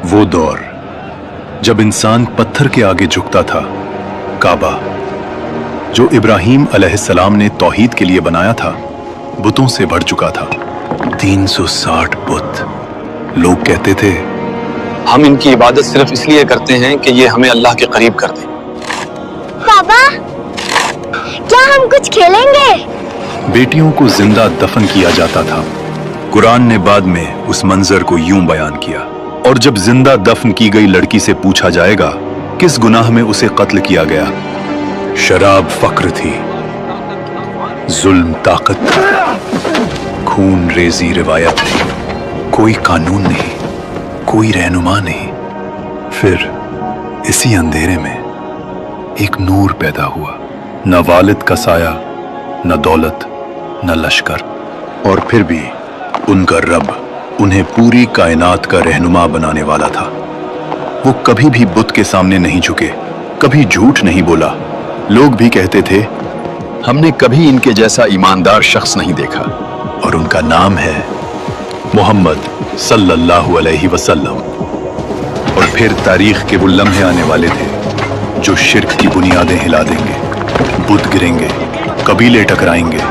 वो दौर जब इंसान पत्थर के आगे झुकता था, काबा जो इब्राहीम अलैहिस्सलाम ने तौहीद के लिए बनाया था, बुतों से भर चुका था। 360 बुत। लोग कहते थे हम इनकी इबादत सिर्फ इसलिए करते हैं कि ये हमें अल्लाह के करीब कर दें। पापा, क्या हम कुछ खेलेंगे? बेटियों को जिंदा दफन किया जाता था। कुरान ने बाद में उस मंजर को यूं बयान किया, और जब जिंदा दफन की गई लड़की से पूछा जाएगा किस गुनाह में उसे कत्ल किया गया, शराब फक्र थी, जुल्म ताकत थी, खून रेजी रिवायत थी, कोई कानून नहीं, कोई रहनुमा नहीं। फिर इसी अंधेरे में एक नूर पैदा हुआ। न वालिद का साया, न दौलत, न लश्कर, और फिर भी उनका रब उन्हें पूरी कायनात का रहनुमा बनाने वाला था। वो कभी भी बुत के सामने नहीं झुके, कभी झूठ नहीं बोला। लोग भी कहते थे हमने कभी इनके जैसा ईमानदार शख्स नहीं देखा। और उनका नाम है मोहम्मद सल्लल्लाहु अलैहि वसल्लम। और फिर तारीख के वो लम्हे आने वाले थे जो शिर्क की बुनियादें हिला देंगे, बुत गिरेंगे, कबीले टकराएंगे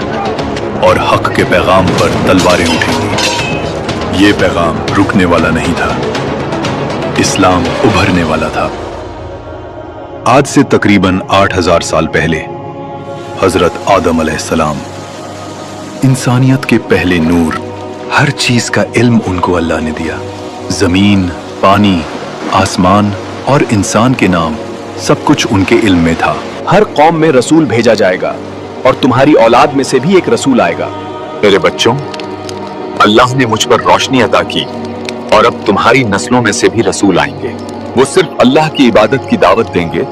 और हक के पैगाम पर तलवारें उठेंगी। ये पैगाम रुकने वाला नहीं था, इस्लाम उभरने वाला था। आज से तकरीबन 8000 साल पहले हजरत आदम अलैहिस्सलाम, इंसानियत के पहले नूर, हर चीज का इल्म उनको अल्लाह ने दिया। जमीन, पानी, आसमान और इंसान के नाम सब कुछ उनके इल्म में था। हर कौम में रसूल भेजा जाएगा और तुम्हारी औलाद में से भी एक रसूल आएगा। मेरे बच्चों, अल्लाह ने मुझ पर रोशनी अता की और अब तुम्हारी नस्लों में से भी रसूल आएंगे। वो सिर्फ अल्लाह की इबादत की दावत देंगे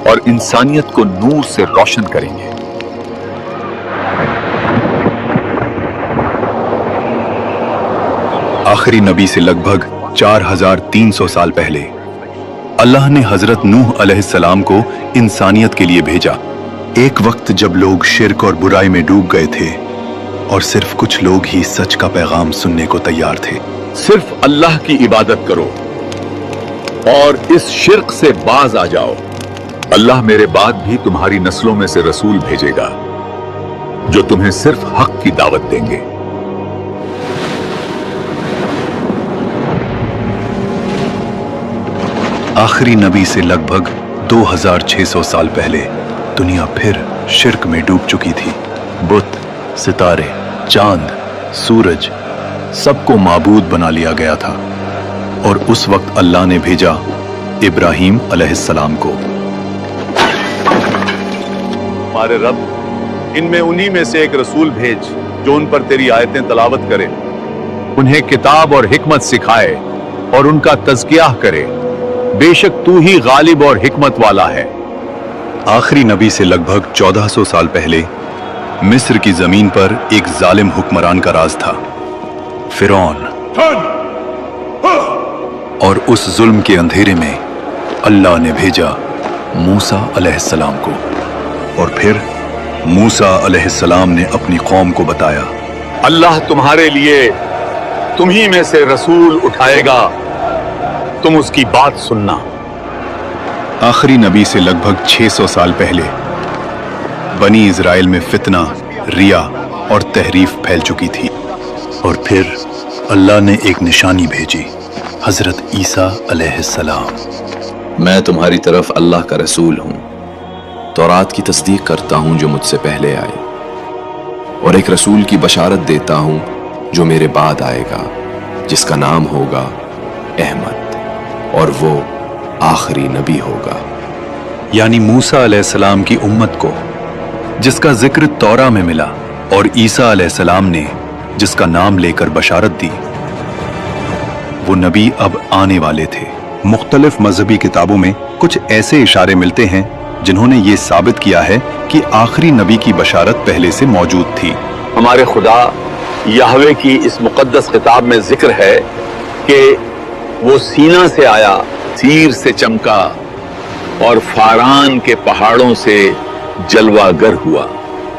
और इंसानियत को नूर से रोशन करेंगे। आखिरी नबी से लगभग 4300 साल पहले अल्लाह ने हजरत नूह अलैहिस्सलाम को इंसानियत के लिए भेजा। एक वक्त जब लोग शिर्क और बुराई में डूब गए थे और सिर्फ कुछ लोग ही सच का पैगाम सुनने को तैयार थे। सिर्फ अल्लाह की इबादत करो और इस शिर्क से बाज आ जाओ। अल्लाह मेरे बाद भी तुम्हारी नस्लों में से रसूल भेजेगा जो तुम्हें सिर्फ हक की दावत देंगे। आखिरी नबी से लगभग 2600 साल पहले दुनिया फिर शिर्क में डूब चुकी थी। बुत, सितारे, चांद, सूरज सबको माबूद बना लिया गया था। और उस वक्त अल्लाह ने भेजा इब्राहीम अलैहिस्सलाम को। हमारे रब, इनमें उन्हीं में से एक रसूल भेज जो उन पर तेरी आयतें तलावत करे, उन्हें किताब और हिकमत सिखाए और उनका तज़किया करे। बेशक तू ही गालिब और हिकमत वाला है। आखिरी नबी से लगभग 1400 साल पहले मिस्र की जमीन पर एक जालिम हुक्मरान का राज था, फिरौन। और उस जुल्म के अंधेरे में अल्लाह ने भेजा मूसा अलैहिस्सलाम को। और फिर मूसा अलैहिस्सलाम ने अपनी कौम को बताया, अल्लाह तुम्हारे लिए तुम्ही में से रसूल उठाएगा, तुम उसकी बात सुनना। आखिरी नबी से लगभग 600 साल पहले बनी इज़राइल में फितना, रिया और तहरीफ फैल चुकी थी। और फिर अल्लाह ने एक निशानी भेजी, हजरत ईसा अलैहिस्सलाम। मैं तुम्हारी तरफ अल्लाह का रसूल हूं, तौरात की तस्दीक करता हूं जो मुझसे पहले आए, और एक रसूल की बशारत देता हूं जो मेरे बाद आएगा, जिसका नाम होगा अहमद, और वो आखिरी नबी होगा। यानी मूसा अलैहिस्सलाम की उम्मत को जिसका जिक्र तौरा में मिला, और ईसा अलैहिस्सलाम ने जिसका नाम लेकर बशारत दी, वो नबी अब आने वाले थे। मुख्तलिफ मजहबी किताबों में कुछ ऐसे इशारे मिलते हैं जिन्होंने ये साबित किया है कि आखिरी नबी की बशारत पहले से मौजूद थी। हमारे खुदा याहवे की इस मुकद्दस किताब में जिक्र है कि वो सीना से आया, तीर से चमका और फारान के पहाड़ों से जलवागर हुआ।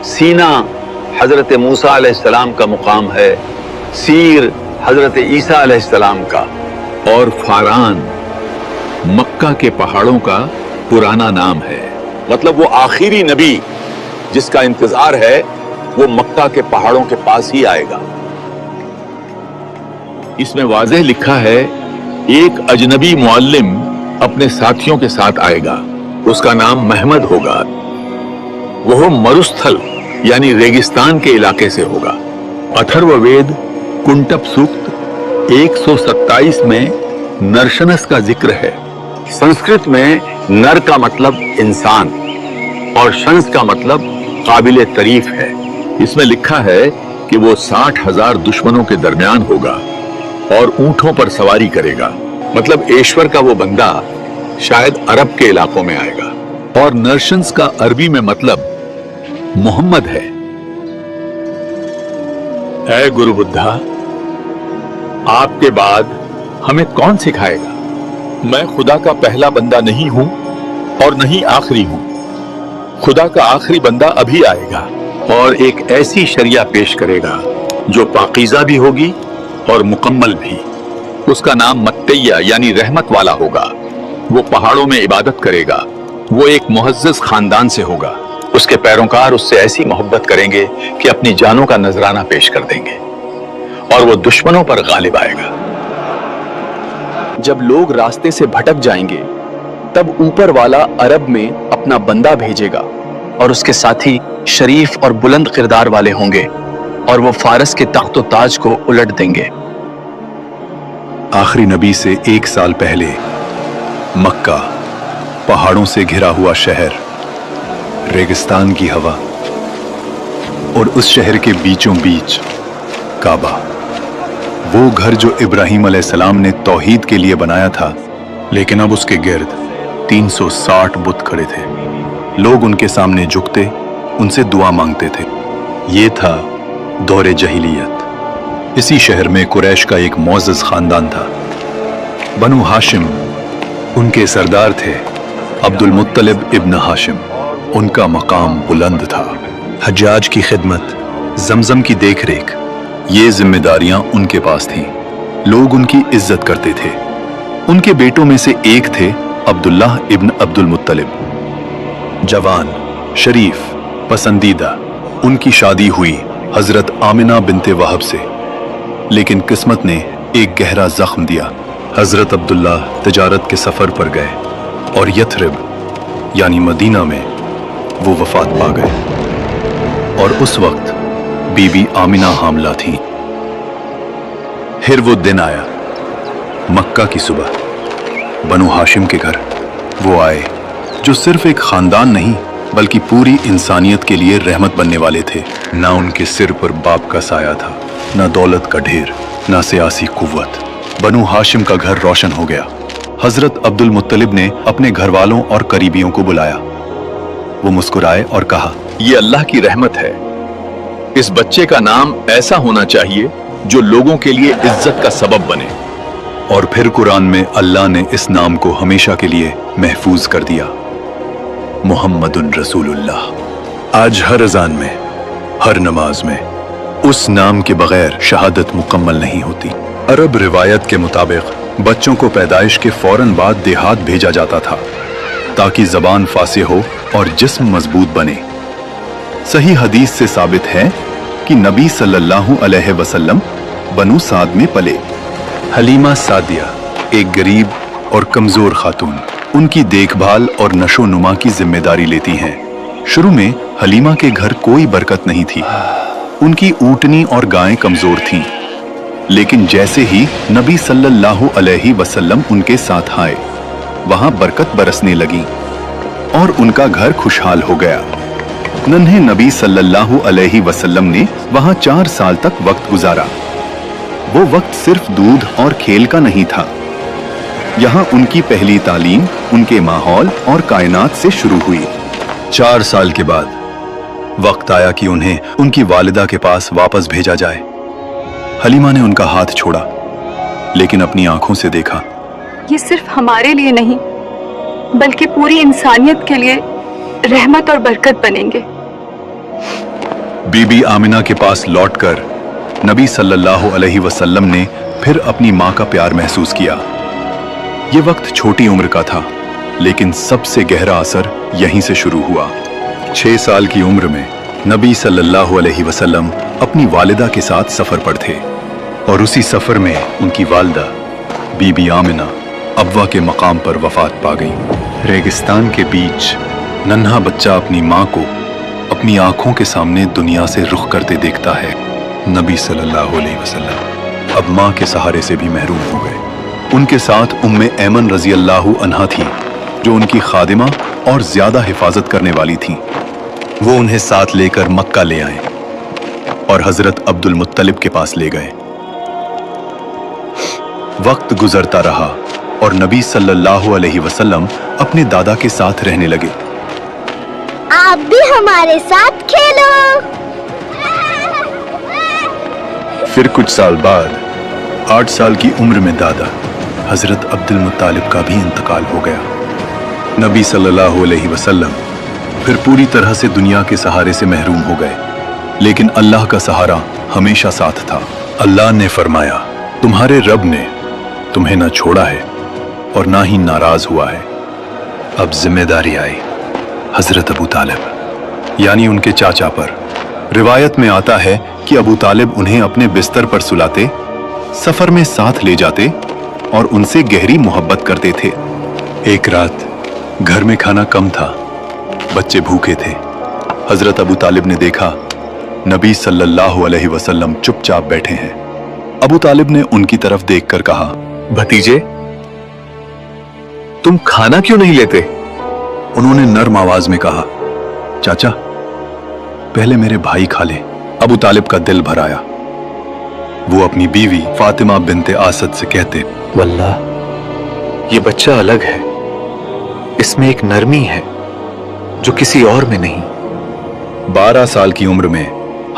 सीना हजरत मूसा अलैहिस्सलाम का मुकाम है, सीर हजरत ईसा अलैहिस्सलाम का। और फारान मक्का के पहाड़ों का पुराना नाम है। मतलब वो आखिरी नबी जिसका इंतजार है वो मक्का के पहाड़ों के पास ही आएगा। इसमें वाज़ेह लिखा है एक अजनबी मुअल्लिम अपने साथियों के साथ आएगा, उसका नाम महमद होगा। वह मरुस्थल यानी रेगिस्तान के इलाके से होगा। अथर्ववेद कुंटप सूक्त 127 में नरशनस का जिक्र है। संस्कृत में नर का मतलब इंसान और शंस का मतलब काबिल तारीफ है। इसमें लिखा है कि वो 60,000 दुश्मनों के दरमियान होगा और ऊंटों पर सवारी करेगा। मतलब ईश्वर का वो बंदा शायद अरब के इलाकों में आएगा। और नरशंस का अरबी में मतलब मोहम्मद है। ऐ गुरु बुद्धा, आपके बाद हमें कौन सिखाएगा? मैं खुदा का पहला बंदा नहीं हूं और नहीं आखिरी हूं। खुदा का आखिरी बंदा अभी आएगा और एक ऐसी शरिया पेश करेगा जो पाकीज़ा भी होगी और मुकम्मल भी। उसका नाम मत्तैया यानी रहमत वाला होगा। वो पहाड़ों में इबादत करेगा। वो एक मुअज़्ज़ज़ खानदान से होगा। उसके पैरोकार उससे ऐसी मोहब्बत करेंगे कि अपनी जानों का नजराना पेश कर देंगे और वो दुश्मनों पर गालिब आएगा। जब लोग रास्ते से भटक जाएंगे तब ऊपर वाला अरब में अपना बंदा भेजेगा और उसके साथी शरीफ और बुलंद किरदार वाले होंगे और वो फारस के तख्त व ताज को उलट देंगे। आखिरी नबी से 1 साल पहले मक्का, पहाड़ों से घिरा हुआ शहर, रेगिस्तान की हवा और उस शहर के बीचों बीच काबा, वो घर जो इब्राहिम अलैहिस्सलाम ने तौहीद के लिए बनाया था, लेकिन अब उसके गिर्द 360 बुत खड़े थे। लोग उनके सामने झुकते, उनसे दुआ मांगते थे। ये था दौरे जहीलियत। इसी शहर में कुरैश का एक मुअज़्ज़ज़ खानदान था। बनु हाशिम उनके सरदार थे। अब्दुल मुत्तलिब इब्न हाशिम, उनका मकाम बुलंद था। हज्जाज की खिदमत, जमजम की देखरेख, ये जिम्मेदारियां उनके पास थीं। लोग उनकी इज्जत करते थे। उनके बेटों में से एक थे अब्दुल्लाह इब्न अब्दुल मुत्तलिब, जवान, शरीफ, पसंदीदा। उनकी शादी हुई हजरत आमिना बिनते वहब से, लेकिन किस्मत ने एक गहरा जख्म दिया। हजरत अब्दुल्ला तिजारत के सफर पर गए और यथरिब यानी मदीना में वो वफात पा गए और उस वक्त बीबी आमिना हामला थी। फिर वो दिन आया, मक्का की सुबह, बनु हाशिम के घर वो आए जो सिर्फ एक खानदान नहीं बल्कि पूरी इंसानियत के लिए रहमत बनने वाले थे। ना उनके सिर पर बाप का साया था, ना दौलत का ढेर, ना सियासी कुव्वत। बनु हाशिम का घर रोशन हो गया। हजरत अब्दुल मुत्तलिब ने अपने घर वालों और करीबियों को बुलाया। वो मुस्कुराए और कहा, ये अल्लाह की रहमत है। इस बच्चे का नाम ऐसा होना चाहिए जो लोगों के लिए इज्जत का सबब बने। और फिर कुरान में अल्लाह ने इस नाम को हमेशा के लिए महफूज कर दिया, मुहम्मदुन रसूलुल्लाह। आज हर अज़ान में, हर नमाज में उस नाम के बगैर शहादत मुकम्मल नहीं होती। अरब रिवायत के मुताबिक बच्चों को पैदाइश के फौरन बाद देहात भेजा जाता था ताकि जबान फासे हो और जिस्म मजबूत बने। सही हदीस से साबित है कि नबी सल्लल्लाहु अलैहि वसल्लम बनु साद में पले। हलीमा सादिया एक गरीब और कमजोर खातून उनकी देखभाल और नशो नुमा की जिम्मेदारी लेती हैं। शुरू में हलीमा के घर कोई बरकत नहीं थी। उनकी ऊँटनी और गायें कमजोर थीं, लेकिन जैसे ही नबी सल्लल्लाहु अलैहि वसल्लम उनके साथ आए, वहां बरकत बरसने लगी और उनका घर खुशहाल हो गया। नन्हे नबी सल्लल्लाहु अलैहि वसल्लम ने वहां 4 साल तक वक्त गुजारा। वो वक्त सिर्फ दूध और खेल का नहीं था। यहाँ उनकी पहली तालीम उनके माहौल और कायनात से शुरू हुई। 4 साल के बाद वक्त आया कि उन्हें उनकी वालिदा के पास वापस भेजा जाए। हलीमा ने उनका हाथ छोड़ा, लेकिन अपनी आंखों से देखा। ये सिर्फ हमारे लिए नहीं बल्कि पूरी इंसानियत के लिए रहमत और बरकत बनेंगे। बीबी आमिना के पास लौटकर नबी सल्लल्लाहु अलैहि वसल्लम ने फिर अपनी माँ का प्यार महसूस किया। ये वक्त छोटी उम्र का था, लेकिन सबसे गहरा असर यहीं से शुरू हुआ। 6 साल की उम्र में नबी सल्लल्लाहु अलैहि वसल्लम अपनी वालिदा के साथ सफर पर थे और उसी सफर में उनकी वालिदा बीबी आमिना अब्वा के मकाम पर वफात पा गई। रेगिस्तान के बीच नन्हा बच्चा अपनी माँ को अपनी आंखों के सामने दुनिया से रुख करते देखता है। नबी सल्लल्लाहु अलैहि वसल्लम अब माँ के सहारे से भी महरूम हो गए। उनके साथ उम्मे ऐमन रजी अल्लाहु अन्हा थी, जो उनकी खादिमा और ज्यादा हिफाजत करने वाली थी। वो उन्हें साथ लेकर मक्का ले आए और हजरत अब्दुल मुत्तलिब के पास ले गए। वक्त गुजरता रहा और नबी सल्लल्लाहु अलैहि वसल्लम अपने दादा के साथ रहने लगे। आप भी हमारे साथ खेलो। फिर कुछ साल बाद 8 साल की उम्र में दादा हजरत अब्दुल मुत्तालिब का भी इंतकाल हो गया। नबी सल्लल्लाहु अलैहि वसल्लम फिर पूरी तरह से दुनिया के सहारे से महरूम हो गए, लेकिन अल्लाह का सहारा हमेशा साथ था। अल्लाह ने फरमाया, तुम्हारे रब ने तुम्हें न छोड़ा है और ना ही नाराज हुआ है। अब जिम्मेदारी आई हजरत अबू तालिब यानी उनके चाचा पर। रिवायत में आता है कि अबू तालिब उन्हें अपने बिस्तर पर सुलाते, सफर में साथ ले जाते और उनसे गहरी मोहब्बत करते थे। एक रात घर में खाना कम था, बच्चे भूखे थे। हजरत अबू तालिब ने देखा नबी सल्लल्लाहु अलैहि वसल्लम चुपचाप बैठे हैं। अबू तालिब ने उनकी तरफ देखकर कहा, भतीजे, तुम खाना क्यों नहीं लेते? उन्होंने नर्म आवाज में कहा, चाचा पहले मेरे भाई खा ले। अबू तालिब का दिल भर आया। वो अपनी बीवी फातिमा बिनते आसद से कहते, वल्लाह ये बच्चा अलग है, इसमें एक नरमी है जो किसी और में नहीं। 12 साल की उम्र में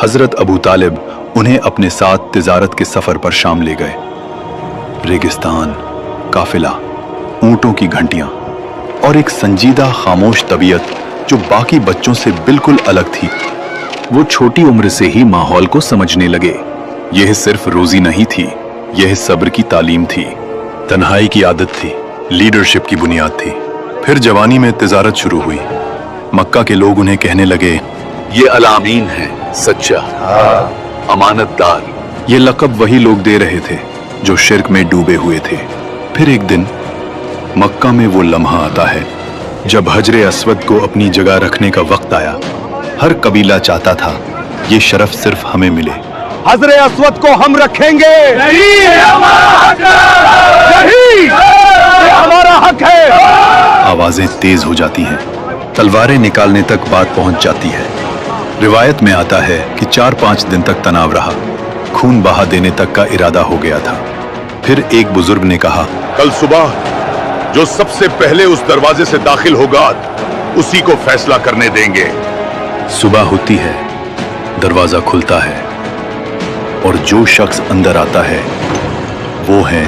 हजरत अबू तालिब उन्हें अपने साथ तिजारत के सफर पर शाम ले गए। रेगिस्तान, काफिला, ऊंटों की घंटियां और एक संजीदा खामोश तबीयत जो बाकी बच्चों से बिल्कुल अलग थी। वो छोटी उम्र से ही माहौल को समझने लगे। यह सिर्फ रोजी नहीं थी, यह सब्र की तालीम थी, तन्हाई की आदत थी, लीडरशिप की बुनियाद थी। फिर जवानी में तिजारत शुरू हुई। मक्का के लोग उन्हें कहने लगे, ये अलामीन है, सच्चा, अमानतदार। ये लक़ब वही लोग दे रहे थे जो शिर्क में डूबे हुए थे। फिर एक दिन मक्का में वो लम्हा आता है जब हजरे अस्वद को अपनी जगह रखने का वक्त आया। हर कबीला चाहता था ये शरफ सिर्फ हमें मिले। हजरे अस्वद को हम रखेंगे, ये हमारा हक है। आवाजें तेज हो जाती हैं, तलवारें निकालने तक बात पहुंच जाती है। रिवायत में आता है कि 4-5 दिन तक तनाव रहा, खून बहा देने तक का इरादा हो गया था। फिर एक बुजुर्ग ने कहा, कल सुबह जो सबसे पहले उस दरवाजे से दाखिल होगा उसी को फैसला करने देंगे। सुबह होती है, दरवाजा खुलता है और जो शख्स अंदर आता है वो है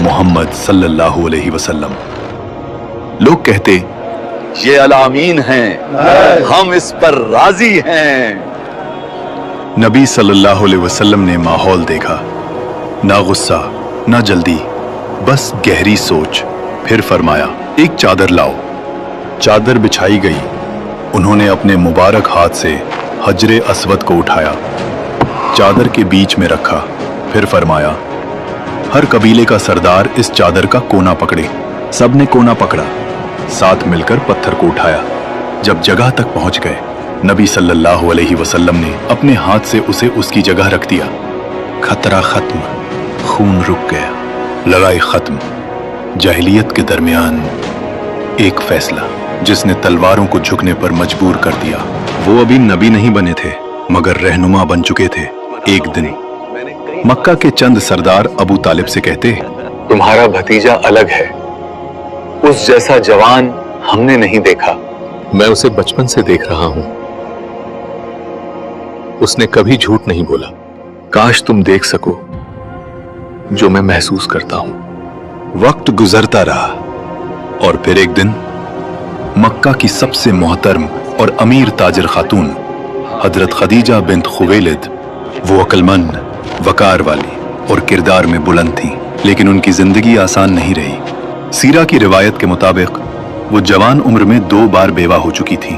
मोहम्मद सल्लल्लाहु अलैहि वसल्लम। लोग कहते, ये अलामीन हैं, हम इस पर राजी हैं। नबी सल्लल्लाहु अलैहि वसल्लम ने माहौल देखा, ना गुस्सा ना जल्दी, बस गहरी सोच। फिर फरमाया, एक चादर लाओ। चादर बिछाई गई। उन्होंने अपने मुबारक हाथ से हजरे अस्वद को उठाया, चादर के बीच में रखा। फिर फरमाया, हर कबीले का सरदार इस चादर का कोना पकड़े। सबने कोना पकड़ा, साथ मिलकर पत्थर को उठाया। जब जगह तक पहुंच गए, नबी सल्लल्लाहु अलैहि वसल्लम ने अपने हाथ से उसे उसकी जगह रख दिया। खतरा खत्म, खून रुक गया, लड़ाई खत्म। जाहिलियत के दरमियान एक फैसला जिसने तलवारों को झुकने पर मजबूर कर दिया। वो अभी नबी नहीं बने थे मगर रहनुमा बन चुके थे। एक दिन मक्का के चंद सरदार अबू तालिब से कहते, तुम्हारा भतीजा अलग है, उस जैसा जवान हमने नहीं देखा। मैं उसे बचपन से देख रहा हूं, उसने कभी झूठ नहीं बोला। काश तुम देख सको जो मैं महसूस करता हूं। वक्त गुजरता रहा और फिर एक दिन मक्का की सबसे मोहतरम और अमीर ताजिर खातून हजरत खदीजा बिन्त खुवैलिद, वो अक्लमंद, वकार वाली, और किरदार में बुलंद थीं, लेकिन उनकी जिंदगी आसान नहीं रही। सीरा की रिवायत के मुताबिक वो जवान उम्र में 2 बार बेवा हो चुकी थीं।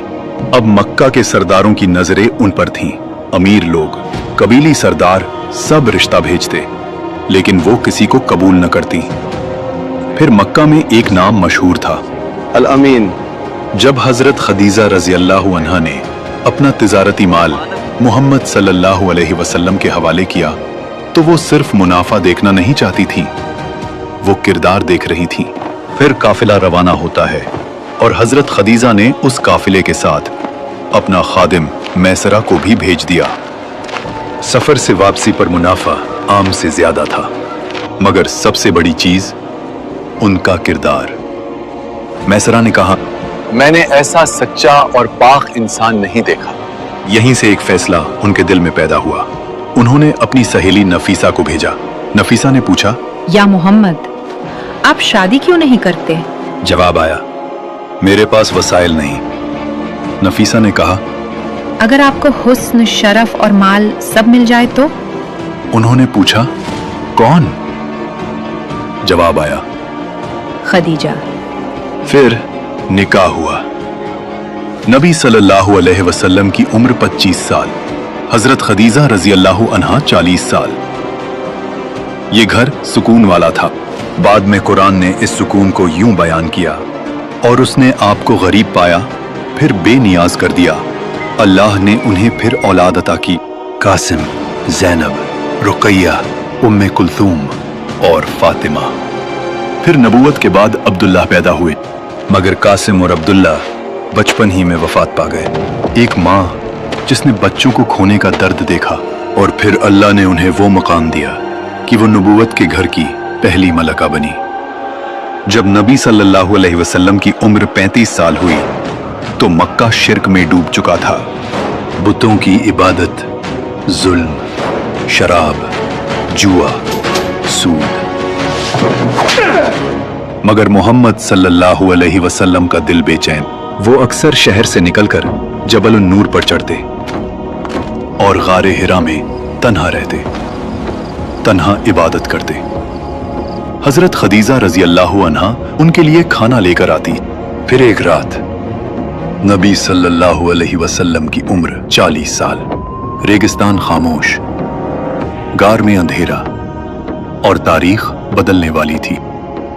अब मक्का के सरदारों की नजरें उन पर थीं। अमीर लोग, कबीली सरदार सब रिश्ता भेजते, लेकिन वो किसी को कबूल न करती। फिर मक्का में एक नाम मशहूर था, अल अमीन। जब हजरत खदीजा रजी अल्लाह अन्हा ने अपना तिजारती माल मोहम्मद सल्लल्लाहु अलैहि वसल्लम के हवाले किया तो वो सिर्फ मुनाफा देखना नहीं चाहती थी, वो किरदार देख रही थी। फिर काफिला रवाना होता है और हजरत खदीजा ने उस काफिले के साथ अपना खादिम मैसरा को भी भेज दिया। सफर से वापसी पर मुनाफा आम से ज्यादा था, मगर सबसे बड़ी चीज उनका किरदार। मैसरा ने कहा, मैंने ऐसा सच्चा और पाक इंसान नहीं देखा। यहीं से एक फैसला उनके दिल में पैदा हुआ। उन्होंने अपनी सहेली नफीसा को भेजा। नफीसा ने पूछा, या मोहम्मद, आप शादी क्यों नहीं करते? जवाब आया, मेरे पास वसाइल नहीं। नफीसा ने कहा, अगर आपको हुस्न, शरफ और माल सब मिल जाए तो? उन्होंने पूछा, कौन? जवाब आया, खदीजा। फिर निकाह हुआ। नबी सल्लल्लाहु अलैहि वसल्लम की उम्र 25 साल, हजरत खदीजा रजी अल्लाह अन्हा 40 साल। ये घर सुकून वाला था। बाद में कुरान ने इस सुकून को यूं बयान किया, और उसने आपको गरीब पाया, फिर बेनियाज कर दिया। अल्लाह ने उन्हें फिर औलाद अता की। कासिम, ज़ैनब, रुकैया, उम्मे कुलथूम और फातिमा। फिर नबूवत के बाद अब्दुल्लाह पैदा हुए, मगर कासिम और अब्दुल्ला बचपन ही में वफात पा गए। एक माँ जिसने बच्चों को खोने का दर्द देखा, और फिर अल्लाह ने उन्हें वो मकाम दिया कि वो नबूवत के घर की पहली मलका बनी। जब नबी सल्लल्लाहु अलैहि वसल्लम की उम्र 35 साल हुई तो मक्का शिर्क में डूब चुका था। बुतों की इबादत, जुल्म, शराब, जुआ, सूद। मगर मोहम्मद सल्लल्लाहु अलैहि वसल्लम का दिल बेचैन। वो अक्सर शहर से निकलकर जबल नूर पर चढ़ते और गारे हिरा में तन्हा रहते, तन्हा इबादत करते। हजरत खदीजा रजी अल्लाह अन्हा उनके लिए खाना लेकर आती। फिर एक रात नबी सल्लल्लाहु अलैहि वसल्लम की उम्र 40 साल, रेगिस्तान खामोश, गार में अंधेरा और तारीख बदलने वाली थी।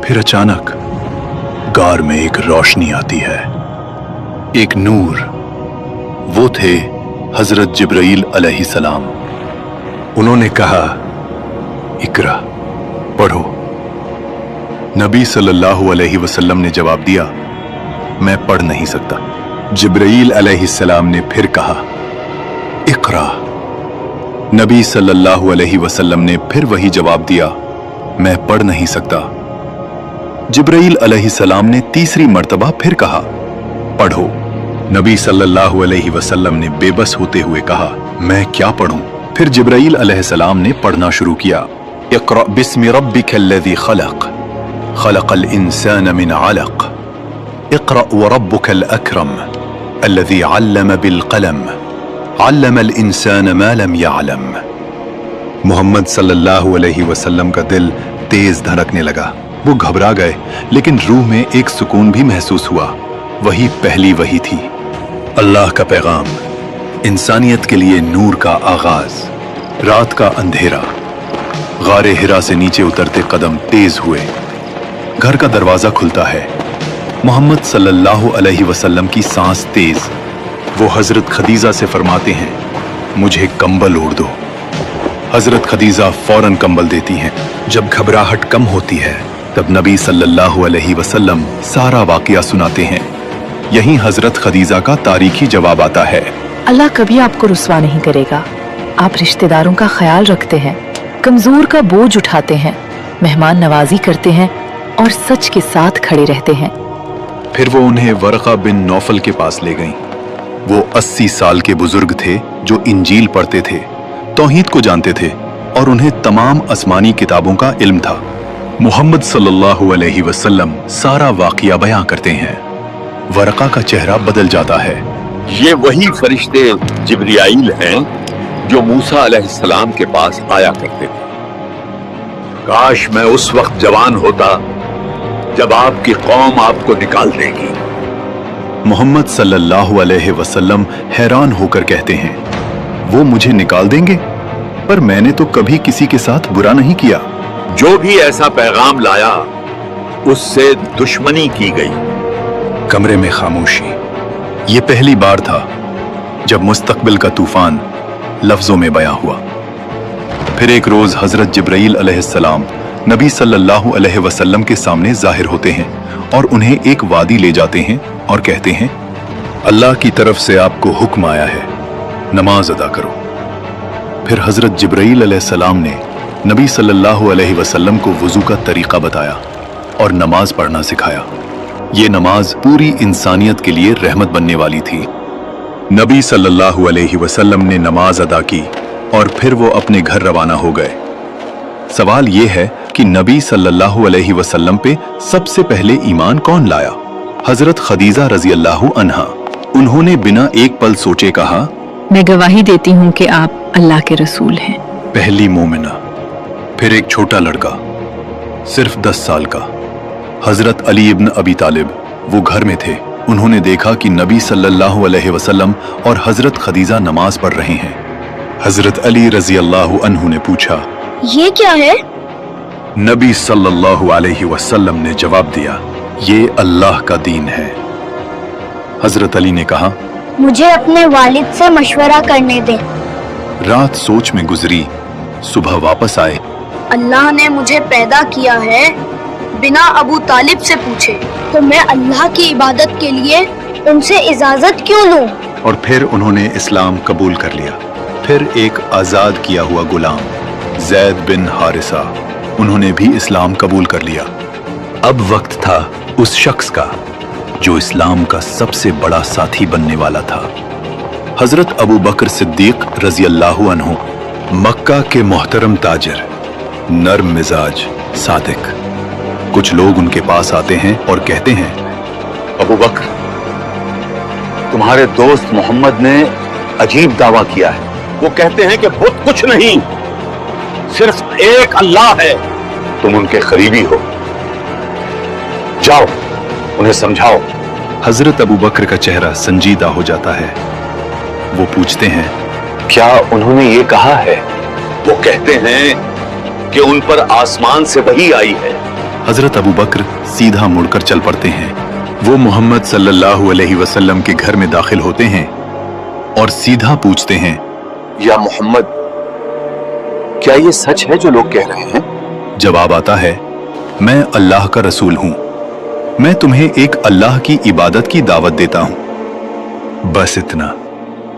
फिर अचानक गार में एक रोशनी आती है, एक नूर। वो थे हजरत जिब्राइल अलैहिस्सलाम। उन्होंने कहा, इकरा, पढ़ो। नबी सल्लल्लाहु अलैहि वसल्लम ने जवाब दिया, मैं पढ़ नहीं सकता। जिब्राइल अलैहिस्सलाम ने फिर कहा, इकरा। नबी सल्लल्लाहु अलैहि वसल्लम ने फिर वही जवाब दिया, मैं पढ़ नहीं सकता। जिब्राइल अलैहिस्सलाम ने तीसरी मर्तबा फिर कहा, पढ़ो। नबी सल्लल्लाहु अलैहि वसल्लम ने बेबस होते हुए कहा, मैं क्या पढ़ूं? फिर जिब्राइल अलैहिस्सलाम ने पढ़ना शुरू किया, इक़रा बिस्मि रब्बिकल्लज़ी खलक़, खलक़ल इंसान मिन अलक़, इक़रा व रब्बुकल अकरम, अल्लज़ी अल्लम बिल क़लम, अल्लमल इंसान मा लम यअलम। मोहम्मद सल्लल्लाहु अलैहि वसल्लम का दिल तेज धड़कने लगा। वो घबरा गए, लेकिन रूह में एक सुकून भी महसूस हुआ। वही पहली वही थी, अल्लाह का पैगाम, इंसानियत के लिए नूर का आगाज। रात का अंधेरा, गारे हिरा से नीचे उतरते कदम तेज हुए। घर का दरवाजा खुलता है। मोहम्मद सल्लल्लाहु अलैहि वसल्लम की सांस तेज। वो हजरत खदीजा से फरमाते हैं, मुझे कंबल ओढ़ दो। हजरत खदीजा फौरन कंबल देती हैं। जब घबराहट कम होती है तब नबी सल्लल्लाहु अलैहि वसल्लम सारा वाकया सुनाते हैं। यहीं हजरत खदीजा का तारीखी जवाब आता है, अल्लाह कभी आपको रुस्वा नहीं करेगा। आप रिश्तेदारों का ख्याल रखते हैं, कमजोर का बोझ उठाते हैं, मेहमान नवाजी करते हैं और सच के साथ खड़े रहते हैं। फिर वो उन्हें वरक़ा बिन नौफल के पास ले गईं। वो 80 साल के बुजुर्ग थे जो इंजील पढ़ते थे, तौहीद को जानते थे और उन्हें तमाम आसमानी किताबों का इल्म था। मोहम्मद सल्लल्लाहु अलैहि वसल्लम सारा वाकया बयां करते हैं। वरक़ा का चेहरा बदल जाता है। ये वही फरिश्ते जिब्राइल हैं जो मूसा अलैहिस्सलाम के पास आया करते थे। काश मैं उस वक्त जवान होता जब आपकी कौम आपको निकाल देगी। मोहम्मद सल्लल्लाहु अलैहि वसल्लम हैरान होकर कहते हैं, वो मुझे निकाल देंगे? पर मैंने तो कभी किसी के साथ बुरा नहीं किया। जो भी ऐसा पैगाम लाया उससे दुश्मनी की गई। कमरे में खामोशी। ये पहली बार था जब मुस्तकबिल का तूफान लफ्जों में बयां हुआ। फिर एक रोज हजरत जिब्राईल अलैहिस्सलाम नबी सल्लल्लाहु अलैहि वसल्लम के सामने जाहिर होते हैं और उन्हें एक वादी ले जाते हैं और कहते हैं, अल्लाह की तरफ से आपको हुक्म आया है, नमाज अदा करो। फिर हजरत जिब्राईल अलैहिस्सलाम ने नबी सल्लल्लाहु अलैहि वसल्लम को वुजू का तरीका बताया और नमाज पढ़ना सिखाया। ये नमाज पूरी इंसानियत के लिए रहमत बनने वाली थी। नबी सल्लल्लाहु अलैहि वसल्लम ने नमाज अदा की और फिर वो अपने घर रवाना हो गए। सवाल ये है कि नबी सल्लल्लाहु अलैहि वसल्लम पे सबसे पहले ईमान कौन लाया? हजरत खदीजा रजी अल्लाहु अन्हा। उन्होंने बिना एक पल सोचे कहा, मैं गवाही देती हूँ कि आप अल्लाह के रसूल हैं। पहली मोमिना। फिर एक छोटा लड़का सिर्फ 10 साल का, हजरत अली इब्न अबी तालिब, वो घर में थे। उन्होंने देखा कि नबी सल्लल्लाहु अलैहि वसल्लम और हजरत खदीजा नमाज पढ़ रहे हैं। हजरत अली रजी अल्लाहु अन्हु ने पूछा, ये क्या है? नबी सल्लल्लाहु अलैहि वसल्लम ने जवाब दिया, ये अल्लाह का दीन है। हजरत अली ने कहा, मुझे अपने वालिद से मशवरा करने दें। रात सोच में गुजरी, सुबह वापस आए। अल्लाह ने मुझे पैदा किया है बिना अबू तालिब से पूछे, तो मैं अल्लाह की इबादत के लिए उनसे इजाजत क्यों लूं? और फिर उन्होंने इस्लाम कबूल कर लिया। फिर एक आजाद किया हुआ गुलाम जैद बिन हारिसा, उन्होंने भी इस्लाम कबूल कर लिया। अब वक्त था उस शख्स का जो इस्लाम का सबसे बड़ा साथी बनने वाला था। हजरत अबू बकर सिद्दीक रजी अल्लाहु अन्हु, मक्का के मोहतरम ताजिर, नर्म मिजाज, सादिक। कुछ लोग उनके पास आते हैं और कहते हैं, अबू बकर, तुम्हारे दोस्त मोहम्मद ने अजीब दावा किया है। वो कहते हैं कि बुत कुछ नहीं, सिर्फ एक अल्लाह है। तुम उनके करीबी हो, जाओ उन्हें समझाओ। हजरत अबू बकर का चेहरा संजीदा हो जाता है। वो पूछते हैं, क्या उन्होंने ये कहा है? वो कहते हैं कि उन पर आसमान से वही आई है। हजरत अबू बकर सीधा मुड़कर चल पड़ते हैं। वो मोहम्मद सल्लल्लाहु अलैहि वसल्लम के घर में दाखिल होते हैं और सीधा पूछते हैं, या मोहम्मद, क्या ये सच है जो लोग कह रहे हैं? जवाब आता है, मैं अल्लाह का रसूल हूं। मैं तुम्हें एक अल्लाह की इबादत की दावत देता हूं। बस इतना,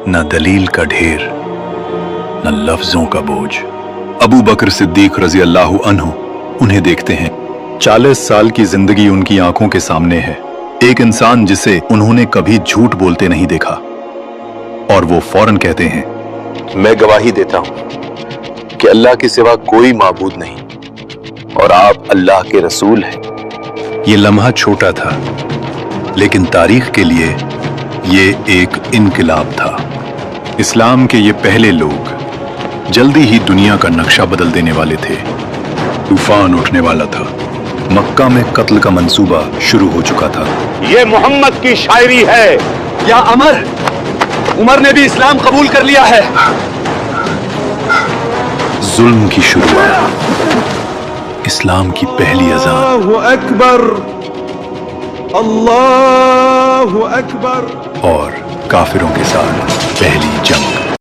न दलील का ढेर, न लफ्जों का बोझ। अबू बकर सिद्दीक रजी अल्लाहु अन्हु उन्हें देखते हैं। 40 साल की जिंदगी उनकी आंखों के सामने है। एक इंसान जिसे उन्होंने कभी झूठ बोलते नहीं देखा। और वो फौरन कहते हैं, मैं गवाही देता हूं कि अल्लाह के सिवा कोई माबूद नहीं और आप अल्लाह के रसूल हैं। ये लम्हा छोटा था, लेकिन तारीख के लिए ये एक इनकलाब था। इस्लाम के ये पहले लोग जल्दी ही दुनिया का नक्शा बदल देने वाले थे। तूफान उठने वाला था। मक्का में कत्ल का मंसूबा शुरू हो चुका था। ये मोहम्मद की शायरी है। या अमर, उमर ने भी इस्लाम कबूल कर लिया है। जुल्म की शुरुआत, इस्लाम की पहली अज़ान। अल्लाहु अकबर, अल्लाहु अकबर। और काफिरों के साथ पहली जंग।